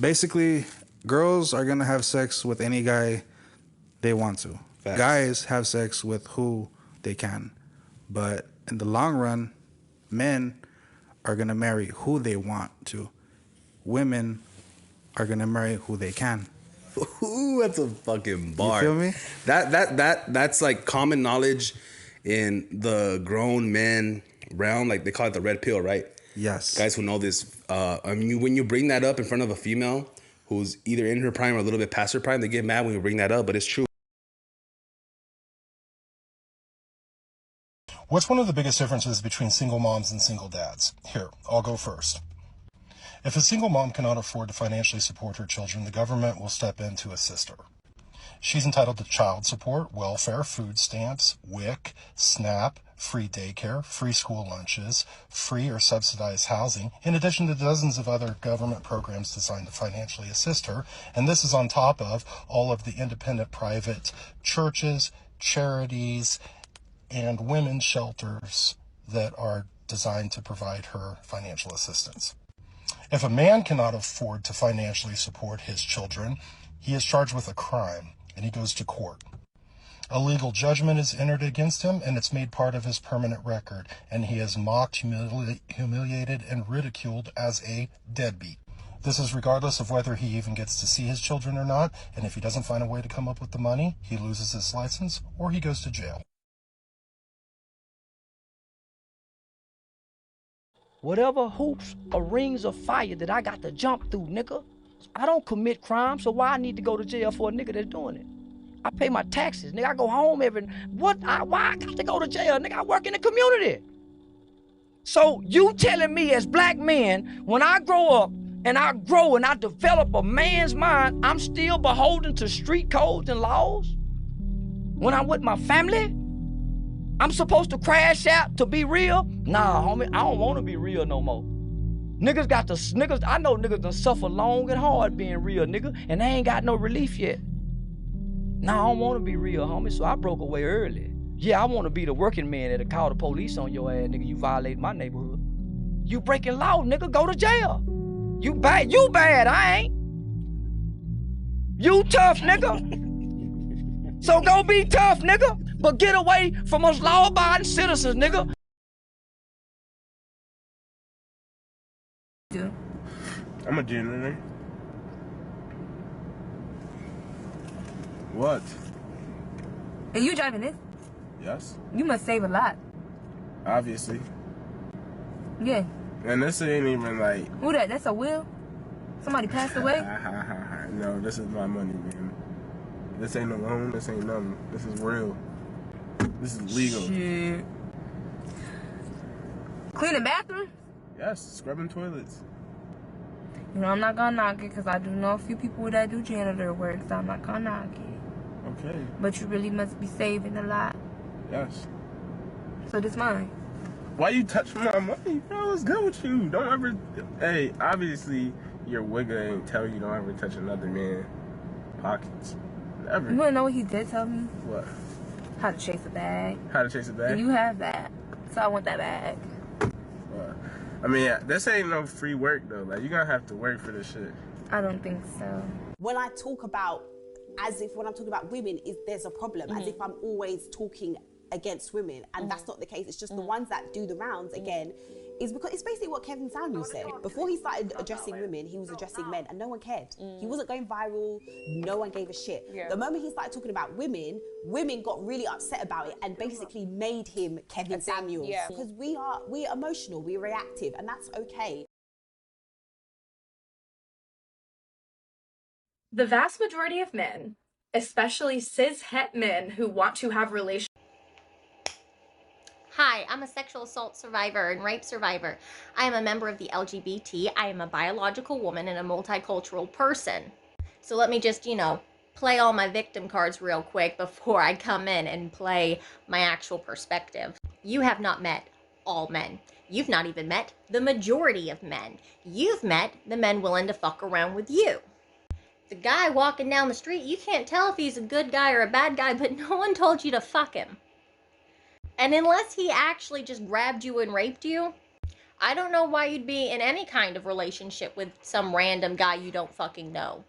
Basically, girls are gonna have sex with any guy they want to. Facts. Guys have sex with who they can. But in the long run, men are gonna marry who they want to. Women are gonna marry who they can. Ooh, that's a fucking bar. You feel me? That's like common knowledge in the grown men realm. Like they call it the red pill, right? Yes. Guys who know this. I mean, when you bring that up in front of a female who's either in her prime or a little bit past her prime, they get mad when you bring that up. But it's true. What's one of the biggest differences between single moms and single dads? Here, I'll go first. If a single mom cannot afford to financially support her children, the government will step in to assist her. She's entitled to child support, welfare, food stamps, WIC, SNAP, free daycare, free school lunches, free or subsidized housing, in addition to dozens of other government programs designed to financially assist her. And this is on top of all of the independent private churches, charities, and women's shelters that are designed to provide her financial assistance. If a man cannot afford to financially support his children, he is charged with a crime and he goes to court. A legal judgment is entered against him and it's made part of his permanent record, and he is mocked, humiliated, and ridiculed as a deadbeat. This is regardless of whether he even gets to see his children or not, and if he doesn't find a way to come up with the money, he loses his license or he goes to jail. Whatever hoops or rings of fire that I got to jump through, nigga. I don't commit crime, so why I need to go to jail for a nigga that's doing it? I pay my taxes, nigga. I go home why I got to go to jail, nigga? I work in the community. So you telling me as black men, when I grow up and I grow and I develop a man's mind, I'm still beholden to street codes and laws? When I'm with my family? I'm supposed to crash out to be real? Nah, homie, I don't want to be real no more. I know niggas done suffer long and hard being real, nigga, and they ain't got no relief yet. Nah, I don't want to be real, homie, so I broke away early. Yeah, I want to be the working man that'll call the police on your ass, nigga. You violate my neighborhood. You breaking law, nigga, go to jail. You bad, I ain't. You tough, nigga. So go be tough, nigga. But get away from us law-abiding citizens, nigga. I'm a janitor. What? Are you driving this? Yes. You must save a lot. Obviously. Yeah. And this ain't even like... Who that? That's a will? Somebody passed away? No, this is my money, man. This ain't a loan. This ain't nothing. This is real. This is legal. Shit. Cleaning bathrooms? Yes, scrubbing toilets. You know, I'm not gonna knock it because I do know a few people that do janitor work, so I'm not gonna knock it. Okay. But you really must be saving a lot. Yes. So this mine. Why you touching my money, bro? What's good with you? Don't ever... Hey, obviously, your wigger ain't tell you don't ever touch another man's pockets. Never. You wanna know what he did tell me? What? How to chase a bag. How to chase a bag? And you have that. So I want that bag. I mean, this ain't no free work, though. Like, you're gonna have to work for this shit. I don't think so. When I talk about, when I'm talking about women, there's a problem, as if I'm always talking against women, and that's not the case. It's just the ones that do the rounds, again, is because it's basically what Kevin Samuel said. Before he started addressing women, he was addressing men, and no one cared. He wasn't going viral, no one gave a shit. Yeah. The moment he started talking about women, women got really upset about it and basically made him Kevin Samuel. Yeah. Because we're emotional, we're reactive, and that's okay. The vast majority of men, especially cis-het men who want to have relationships. Hi, I'm a sexual assault survivor and rape survivor. I am a member of the LGBT. I am a biological woman and a multicultural person. So let me just, play all my victim cards real quick before I come in and play my actual perspective. You have not met all men. You've not even met the majority of men. You've met the men willing to fuck around with you. The guy walking down the street, you can't tell if he's a good guy or a bad guy, but no one told you to fuck him. And unless he actually just grabbed you and raped you, I don't know why you'd be in any kind of relationship with some random guy you don't fucking know.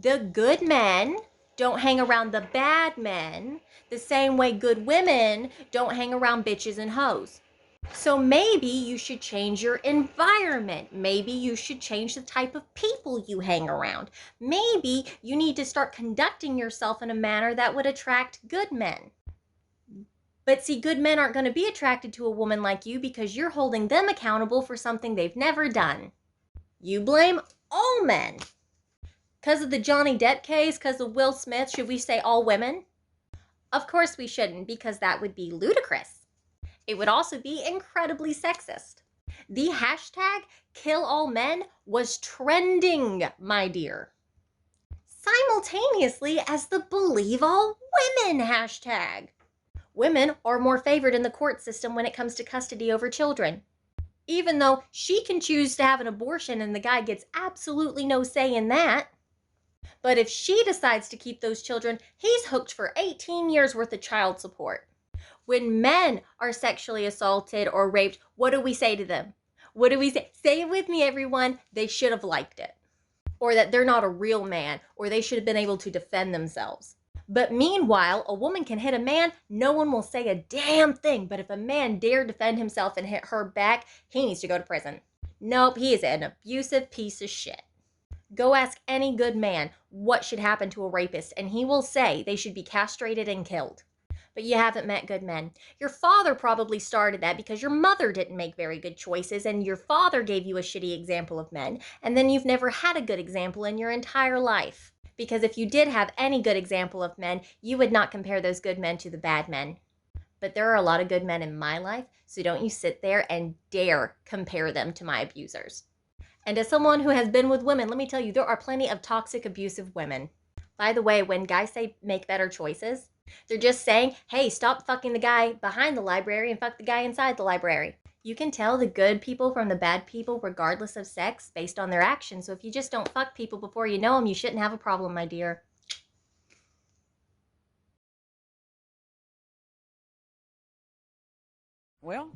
The good men don't hang around the bad men the same way good women don't hang around bitches and hoes. So maybe you should change your environment. Maybe you should change the type of people you hang around. Maybe you need to start conducting yourself in a manner that would attract good men. But see, good men aren't going to be attracted to a woman like you because you're holding them accountable for something they've never done. You blame all men. Because of the Johnny Depp case, because of Will Smith, should we say all women? Of course we shouldn't, because that would be ludicrous. It would also be incredibly sexist. The hashtag kill all men was trending, my dear, simultaneously as the believe all women hashtag. Women are more favored in the court system when it comes to custody over children. Even though she can choose to have an abortion and the guy gets absolutely no say in that. But if she decides to keep those children, he's hooked for 18 years worth of child support. When men are sexually assaulted or raped, what do we say to them? What do we say? Say it with me, everyone. They should have liked it. Or that they're not a real man, or they should have been able to defend themselves. But meanwhile, a woman can hit a man, no one will say a damn thing. But if a man dare defend himself and hit her back, he needs to go to prison. Nope, he is an abusive piece of shit. Go ask any good man what should happen to a rapist, and he will say they should be castrated and killed. But you haven't met good men. Your father probably started that because your mother didn't make very good choices, and your father gave you a shitty example of men, and then you've never had a good example in your entire life. Because if you did have any good example of men, you would not compare those good men to the bad men. But there are a lot of good men in my life, so don't you sit there and dare compare them to my abusers. And as someone who has been with women, let me tell you, there are plenty of toxic, abusive women. By the way, when guys say make better choices, they're just saying, hey, stop fucking the guy behind the library and fuck the guy inside the library. You can tell the good people from the bad people regardless of sex based on their actions. So if you just don't fuck people before you know them, you shouldn't have a problem, my dear. Well,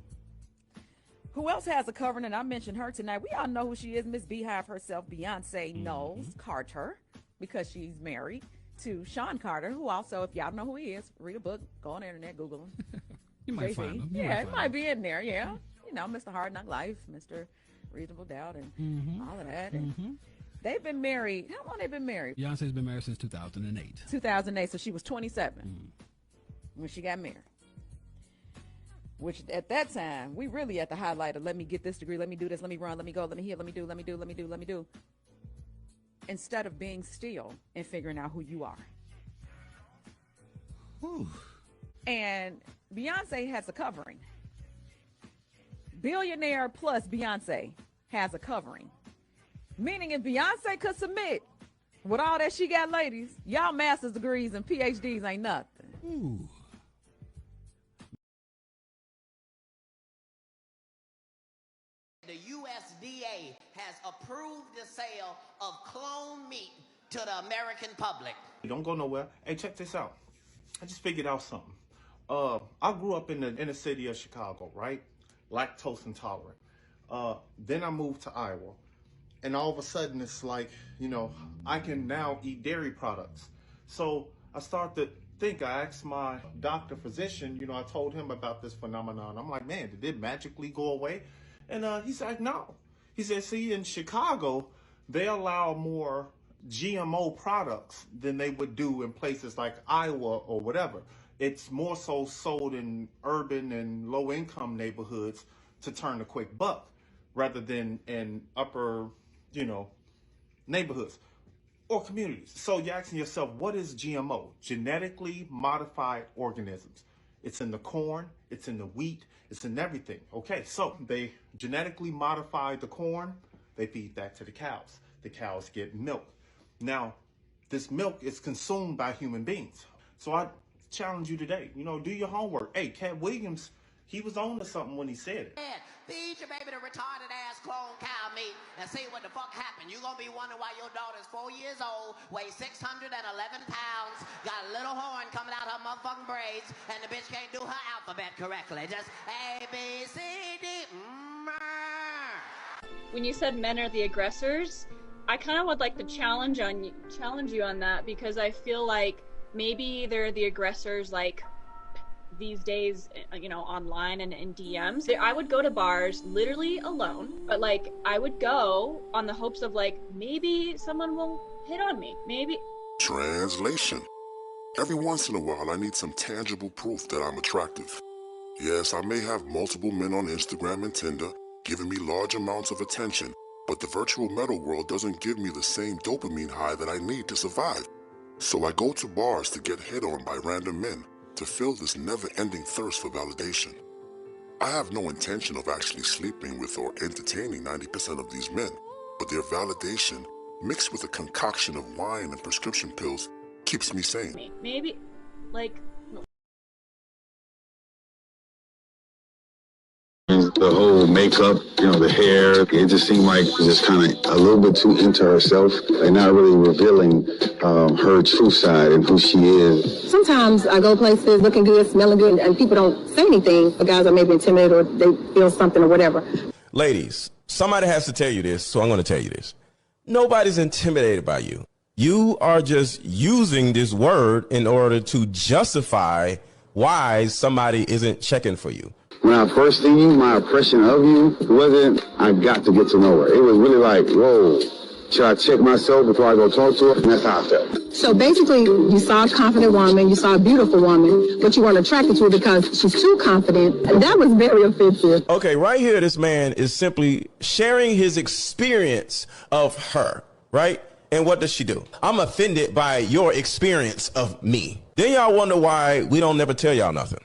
who else has a covering? And I mentioned her tonight. We all know who she is, Miss Beehive herself, Beyonce Knowles Carter, because she's married to Sean Carter, who also, if y'all know who he is, read a book, go on the internet, Google him. You might find him. Yeah, it might be in there, yeah. You know, Mr. Hard Knock Life, Mr. Reasonable Doubt, and all of that. And they've been married. How long they been married? Beyonce's been married since 2008. 2008, so she was 27 when she got married. Which at that time, we really at the highlight of let me get this degree, let me do this, let me run, let me go, let me heal, let me do. Instead of being still and figuring out who you are. Whew. And Beyonce has a covering. Billionaire plus Beyonce has a covering. Meaning if Beyonce could submit with all that she got, ladies, y'all master's degrees and PhDs ain't nothing. Ooh. The USDA has approved the sale of clone meat to the American public. Don't go nowhere. Hey, check this out. I just figured out something. I grew up in the inner city of Chicago, right? Lactose intolerant. Then I moved to Iowa. And all of a sudden, it's like, you know, I can now eat dairy products. So I started to think, I asked my doctor physician, you know, I told him about this phenomenon. I'm like, man, did it magically go away? And he said, no. He said, see, in Chicago, they allow more GMO products than they would do in places like Iowa or whatever. It's more so sold in urban and low-income neighborhoods to turn a quick buck rather than in upper, you know, neighborhoods or communities. So you're asking yourself, what is GMO? Genetically modified organisms. It's in the corn, it's in the wheat, it's in everything. Okay, so they genetically modify the corn, they feed that to the cows. The cows get milk. Now, this milk is consumed by human beings. So I challenge you today, you know, do your homework. Hey, Cat Williams, he was on to something when he said it. Feed your baby the retarded ass clone cow meat and see what the fuck happened. You're gonna be wondering why your daughter's 4 years old, weighs 611 pounds, got a little horn coming out her motherfucking braids, and the bitch can't do her alphabet correctly. Just A, B, C, D, when you said men are the aggressors, I kind of would like to challenge you on that, because I feel like maybe they're the aggressors like these days, you know, online and in DMs. I would go to bars literally alone, but like I would go on the hopes of like maybe someone will hit on me, maybe. Translation. Every once in a while, I need some tangible proof that I'm attractive. Yes, I may have multiple men on Instagram and Tinder giving me large amounts of attention, but the virtual metal world doesn't give me the same dopamine high that I need to survive. So I go to bars to get hit on by random men to fill this never-ending thirst for validation. I have no intention of actually sleeping with or entertaining 90% of these men, but their validation, mixed with a concoction of wine and prescription pills, keeps me sane. Maybe, like... The whole makeup, you know, the hair, it just seemed like just kind of a little bit too into herself and not really revealing her true side and who she is. Sometimes I go places looking good, smelling good, and people don't say anything. The guys are maybe intimidated or they feel something or whatever. Ladies, somebody has to tell you this, so I'm going to tell you this. Nobody's intimidated by you. You are just using this word in order to justify why somebody isn't checking for you. When I first seen you, my impression of you wasn't, I got to get to know her. It was really like, whoa, should I check myself before I go talk to her? And that's how I felt. So basically, you saw a confident woman, you saw a beautiful woman, but you weren't attracted to her because she's too confident. And that was very offensive. Okay, right here, this man is simply sharing his experience of her, right? And what does she do? I'm offended by your experience of me. Then y'all wonder why we don't never tell y'all nothing.